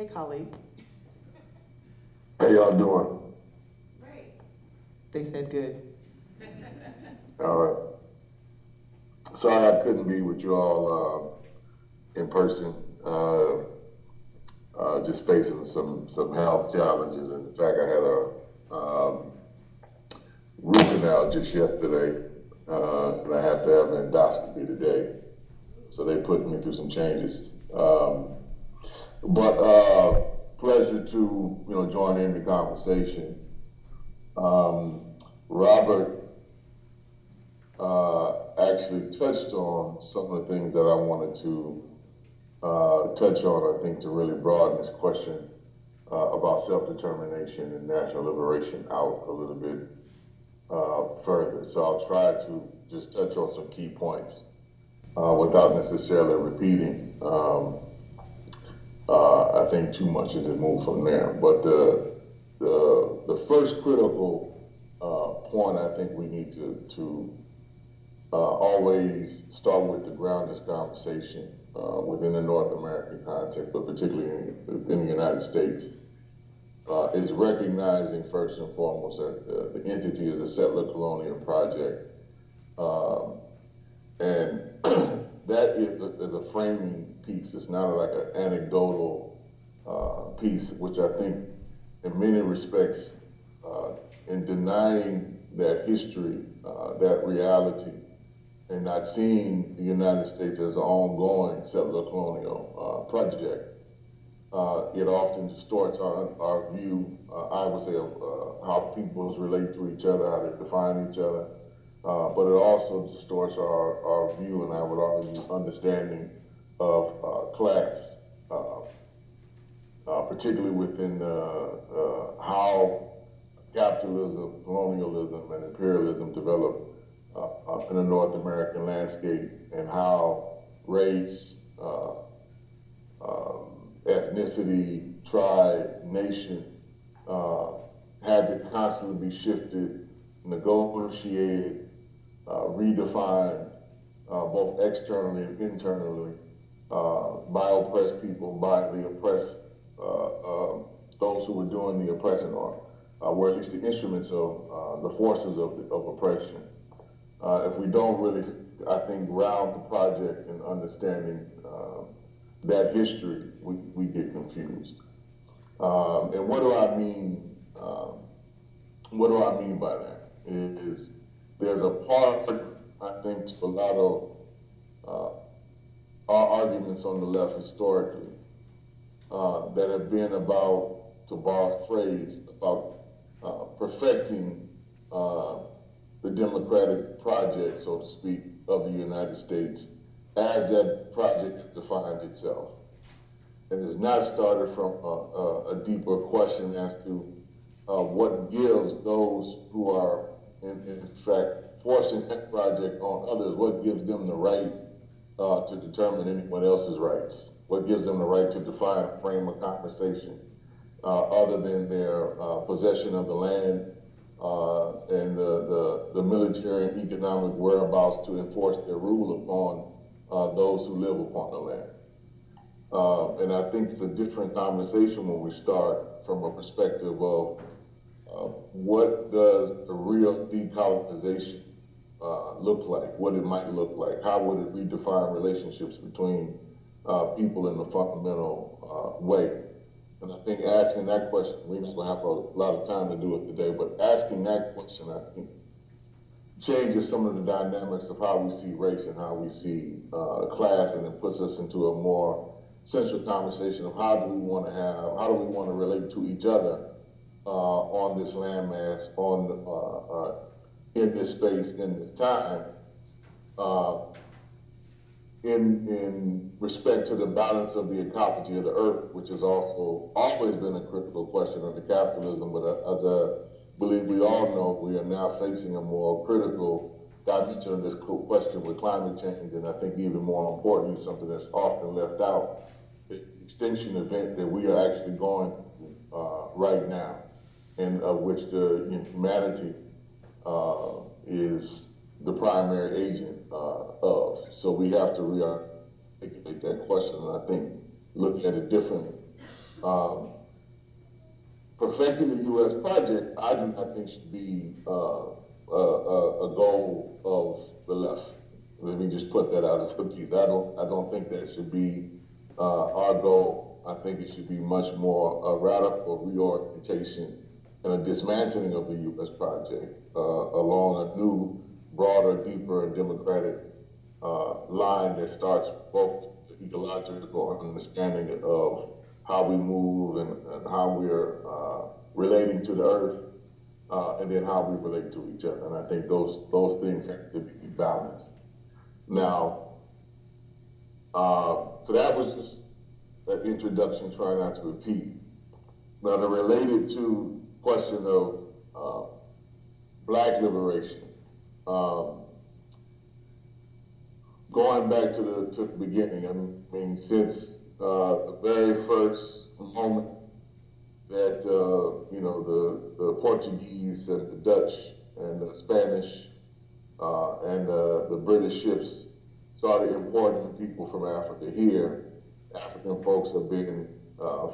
Hey, colleague. How y'all doing? Great. They said good. All right. Sorry I couldn't be with you all in person. Just facing some health challenges. In fact, I had a root canal just yesterday, and I have to have an endoscopy today. So they put me through some changes. But pleasure to join in the conversation. Robert actually touched on some of the things that I wanted to touch on, I think, to really broaden this question about self-determination and national liberation out a little bit further. So I'll try to just touch on some key points without necessarily repeating, I think, too much and just move from there. But the first critical point I think we need to always start with to ground this conversation within the North American context, but particularly in the United States, is recognizing first and foremost that the entity is a settler colonial project. And that is a framing piece. It's not like an anecdotal piece, which I think in many respects, in denying that history, that reality, and not seeing the United States as an ongoing settler colonial project, it often distorts our view, I would say, of how peoples relate to each other, how they define each other, but it also distorts our view, and I would argue, understanding of class, particularly within how capitalism, colonialism, and imperialism developed in the North American landscape, and how race, ethnicity, tribe, nation had to constantly be shifted, negotiated, redefined, both externally and internally, by oppressed people, by the oppressed, those who were doing the oppressing, or were at least the instruments of the forces of oppression. If we don't really, I think, ground the project in understanding that history, we get confused. And what do I mean? What do I mean by that? Is there's a part, I think, to a lot of our arguments on the left historically that have been about, to borrow a phrase, about perfecting the democratic project, so to speak, of the United States as that project has defined itself. And it's not started from a deeper question as to what gives those who are, in fact, forcing that project on others, what gives them the right to determine anyone else's rights? What gives them the right to define a frame of conversation other than their possession of the land and the military and economic whereabouts to enforce their rule upon those who live upon the land. And I think it's a different conversation when we start from a perspective of what does the real decolonization look like, what it might look like, how would it redefine relationships between people in a fundamental way. And I think asking that question, we're not going to have a lot of time to do it today, but asking that question, I think, changes some of the dynamics of how we see race and how we see class, and it puts us into a more central conversation of how do we want to relate to each other on this landmass, in this space, in this time, in respect to the balance of the ecology of the earth, which has also always been a critical question under capitalism, but as I believe we all know, we are now facing a more critical dimension of this question with climate change, and I think even more importantly, something that's often left out, is the extinction event that we are actually going through right now, and of which the humanity is the primary agent of. So we have to re-articulate that question, and I think looking at it differently Perfecting the U.S. project, I do not think should be a goal of the left. Let me just put that out as a piece. I don't think that should be our goal. I think it should be much more a radical reorientation and a dismantling of the U.S. project along a new, broader, deeper, and democratic line that starts both the ecological understanding of how we move and how we're relating to the earth, and then how we relate to each other. And I think those things have to be balanced. Now, so that was just an introduction, trying not to repeat. Now, the related to question of Black liberation. Going back to the beginning, I mean, since the very first moment that the Portuguese and the Dutch and the Spanish and the British ships started importing people from Africa here, African folks have been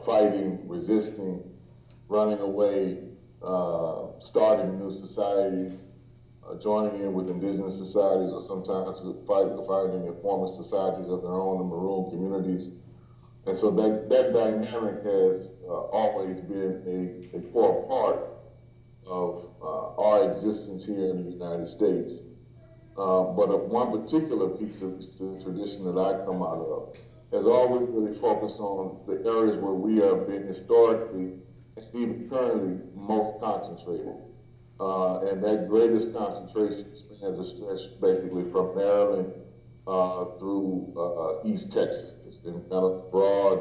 fighting, resisting, running away, starting new societies, joining in with indigenous societies, or sometimes fighting in former societies of their own, the maroon communities. And so that dynamic has always been a core part of our existence here in the United States. But one particular piece of the tradition that I come out of has always really focused on the areas where we have been historically, and even currently, most concentrated. And that greatest concentration spans a stretch basically from Maryland through East Texas, in kind of broad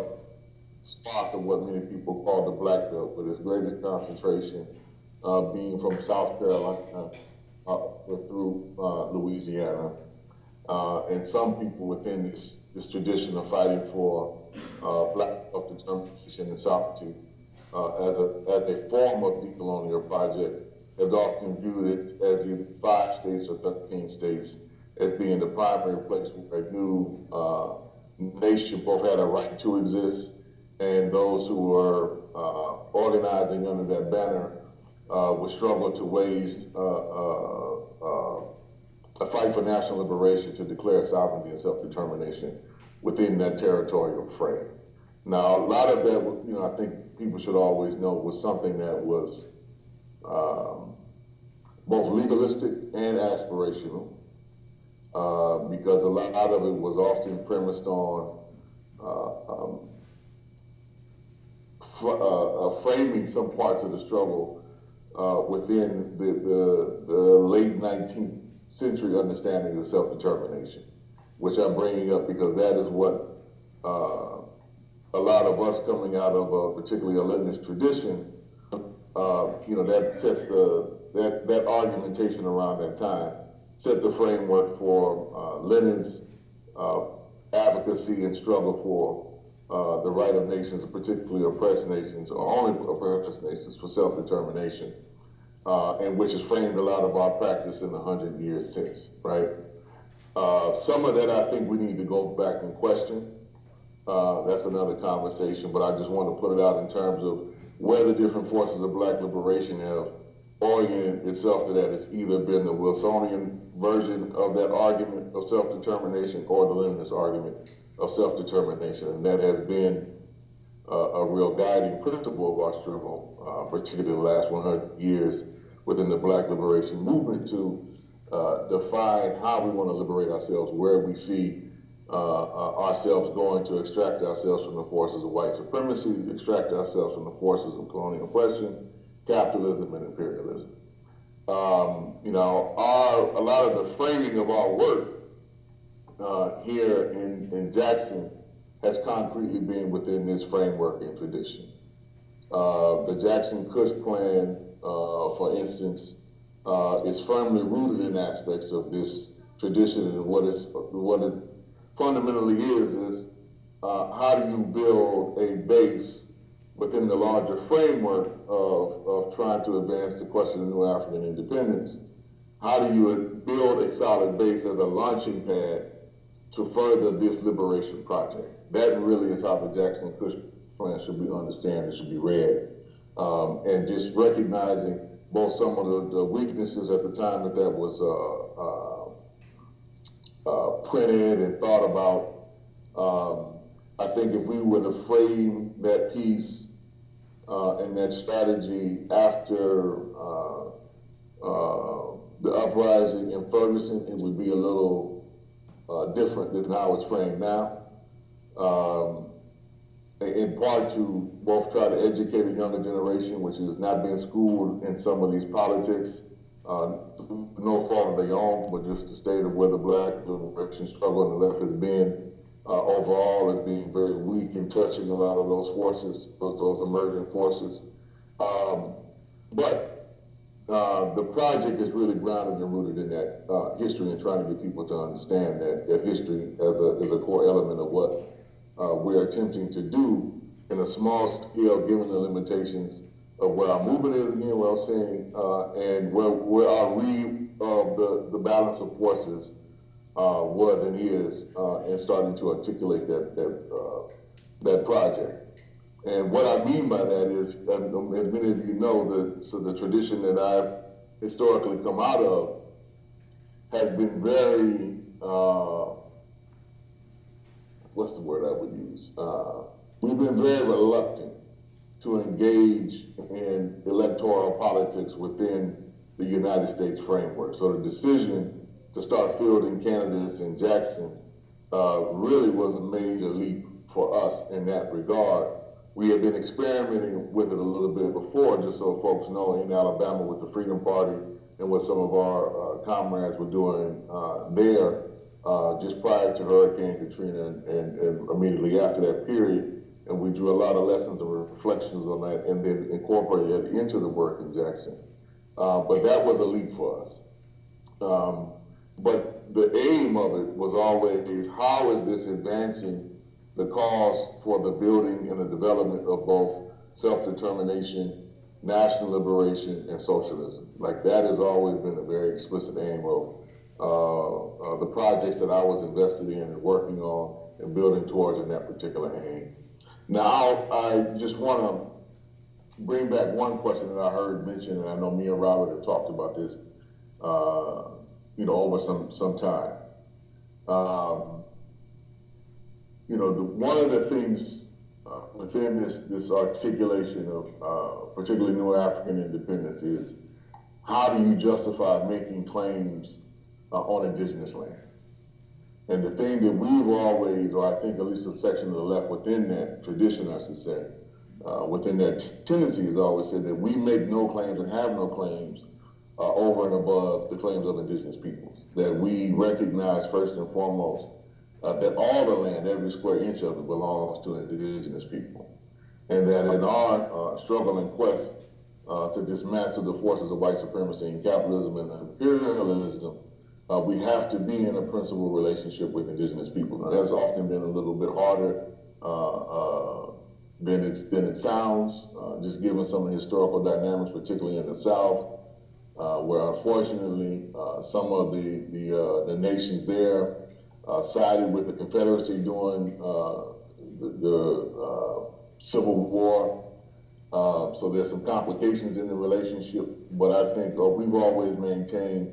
swath of what many people call the Black Belt, but its greatest concentration being from South Carolina through Louisiana. And some people within this tradition of fighting for Black self-determination and sovereignty as a form of decolonial project have often viewed it as either 5 states or 13 states as being the primary place where a new nation both had a right to exist, and those who were organizing under that banner would struggle to wage a fight for national liberation to declare sovereignty and self-determination within that territorial frame. Now, a lot of that, I think people should always know, was something that was both legalistic and aspirational, because a lot of it was often premised on framing some parts of the struggle within the late 19th century understanding of self-determination, which I'm bringing up because that is what a lot of us coming out of particularly a Leninist tradition, that sets that argumentation around that time set the framework for Lenin's advocacy and struggle for the right of nations, particularly oppressed nations, or only oppressed nations, for self-determination, and which has framed a lot of our practice in the 100 years since, right? Some of that I think we need to go back and question. That's another conversation, but I just want to put it out in terms of where the different forces of Black liberation have oriented itself to that. It's either been the Wilsonian version of that argument of self-determination or the Leninist argument of self-determination, and that has been a real guiding principle of our struggle, particularly the last 100 years within the Black liberation movement, to define how we want to liberate ourselves, where we see ourselves going to extract ourselves from the forces of white supremacy, extract ourselves from the forces of colonial oppression, capitalism, and imperialism. A lot of the framing of our work here in Jackson has concretely been within this framework and tradition. The Jackson Kush Plan, for instance, is firmly rooted in aspects of this tradition, and what it fundamentally is how do you build a base within the larger framework of trying to advance the question of New African independence? How do you build a solid base as a launching pad to further this liberation project? That really is how the Jackson Kush plan should be understood and should be read. And just recognizing both some of the weaknesses at the time that was printed and thought about. I think if we were to frame that piece and that strategy after the uprising in Ferguson, it would be a little different than how it's framed now. In part to both try to educate a younger generation, which is not being schooled in some of these politics, no fault of their own, but just the state of where the Black liberation struggle on the left has been overall as being very weak in touching a lot of those forces, those emerging forces. But the project is really grounded and rooted in that history and trying to get people to understand that history as a core element of what we're attempting to do in a small scale, given the limitations of where our movement is, again, what I was saying, and where our read of the balance of forces was and is, and starting to articulate that project. And what I mean by that is, as many of you know, the tradition that I've historically come out of has been very, what's the word I would use? We've been very reluctant to engage in electoral politics within the United States framework. So the decision to start fielding candidates in Jackson really was a major leap for us in that regard. We had been experimenting with it a little bit before, just so folks know, in Alabama with the Freedom Party and what some of our comrades were doing there just prior to Hurricane Katrina and immediately after that period. And we drew a lot of lessons and reflections on that and then incorporated it into the work in Jackson. But that was a leap for us. But the aim of it was always, how is this advancing the cause for the building and the development of both self-determination, national liberation, and socialism? Like, that has always been a very explicit aim of the projects that I was invested in and working on and building towards in that particular aim. Now, I just want to bring back one question that I heard mentioned, and I know me and Robert have talked about this, over some time. One of the things within this articulation of particularly New African independence is, how do you justify making claims on indigenous land? And the thing that we've always, or I think at least a section of the left within that tradition, I should say, within that tendency has always said that we make no claims and have no claims over and above the claims of indigenous peoples. That we recognize first and foremost that all the land, every square inch of it, belongs to indigenous people. And that in our struggle and quest to dismantle the forces of white supremacy and capitalism and imperialism, we have to be in a principal relationship with indigenous people. Now, that's often been a little bit harder than it sounds, just given some of the historical dynamics, particularly in the South, where unfortunately some of the nations there sided with the Confederacy during the Civil War. So there's some complications in the relationship, but I think we've always maintained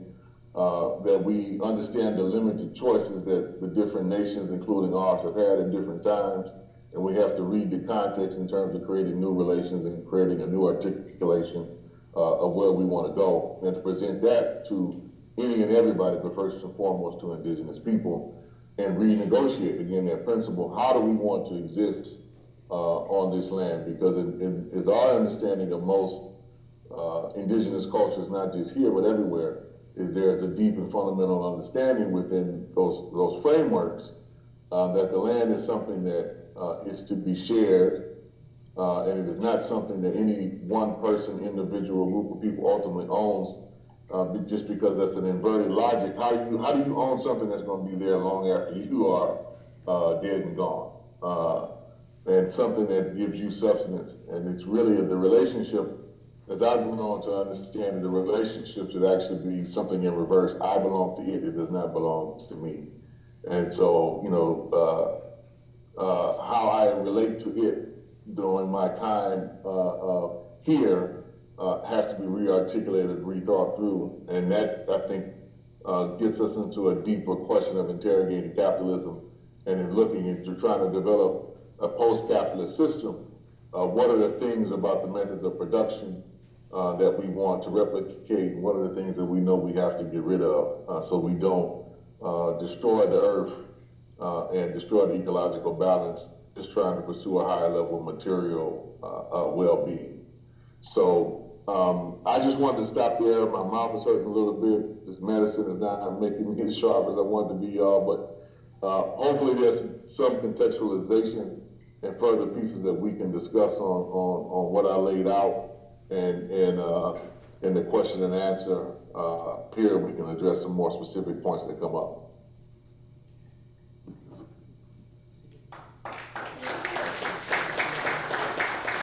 that we understand the limited choices that the different nations, including ours, have had at different times, and we have to read the context in terms of creating new relations and creating a new articulation of where we want to go, and to present that to any and everybody, but first and foremost to indigenous people, and renegotiate again that principle. How do we want to exist on this land? Because it is our understanding of most indigenous cultures, not just here but everywhere, is there's a deep and fundamental understanding within those frameworks that the land is something that is to be shared, and it is not something that any one person, individual, group of people ultimately owns, just because that's an inverted logic. How do you own something that's going to be there long after you are dead and gone? And something that gives you substance, and it's really the relationship. As I've gone on to understand, the relationship should actually be something in reverse. I belong to it, it does not belong to me. And so, how I relate to it during my time here has to be re-articulated, rethought through, and that, I think, gets us into a deeper question of interrogating capitalism and in looking into trying to develop a post-capitalist system. What are the things about the methods of production that we want to replicate, and what are the things that we know we have to get rid of so we don't destroy the earth and destroy the ecological balance, just trying to pursue a higher level of material well-being. So I just wanted to stop there. My mouth is hurting a little bit. This medicine is not making me as sharp as I want to be, y'all, but hopefully there's some contextualization and further pieces that we can discuss on what I laid out, and in the question and answer period, we can address some more specific points that come up.